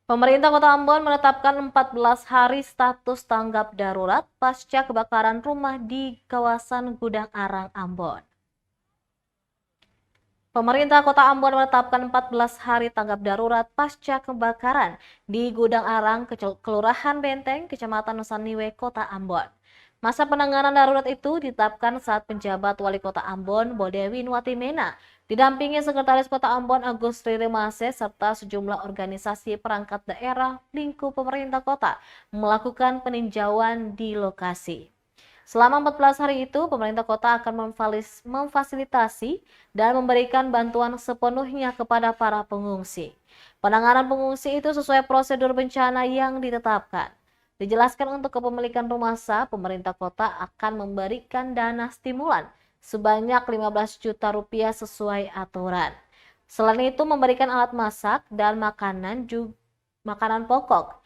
Pemerintah Kota Ambon menetapkan 14 hari status tanggap darurat pasca kebakaran rumah di kawasan Gudang Arang, Ambon. Pemerintah Kota Ambon menetapkan 14 hari tanggap darurat pasca kebakaran di Gudang Arang, Kelurahan Benteng, Kecamatan Nusaniwe, Kota Ambon. Masa penanganan darurat itu ditetapkan saat penjabat Wali Kota Ambon, Bodewi Nwatimena, didampingi Sekretaris Kota Ambon Agus Ririmase serta sejumlah organisasi perangkat daerah lingkup pemerintah kota melakukan peninjauan di lokasi. Selama 14 hari itu, pemerintah kota akan memfasilitasi dan memberikan bantuan sepenuhnya kepada para pengungsi. Penanganan pengungsi itu sesuai prosedur bencana yang ditetapkan. Dijelaskan untuk kepemilikan rumah sah, pemerintah kota akan memberikan dana stimulan sebanyak 15 juta rupiah sesuai aturan. Selain itu, memberikan alat masak dan makanan pokok.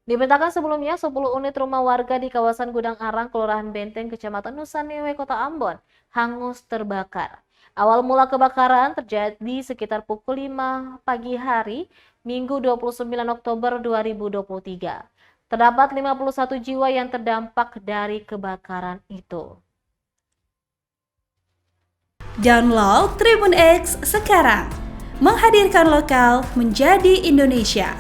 Diberitakan sebelumnya 10 unit rumah warga di kawasan Gudang Arang, Kelurahan Benteng, Kecamatan Nusaniwe, Kota Ambon, hangus terbakar. Awal mula kebakaran terjadi sekitar pukul 5 pagi hari, Minggu 29 Oktober 2023. Terdapat 51 jiwa yang terdampak dari kebakaran itu. Download Tribun X sekarang, menghadirkan lokal menjadi Indonesia.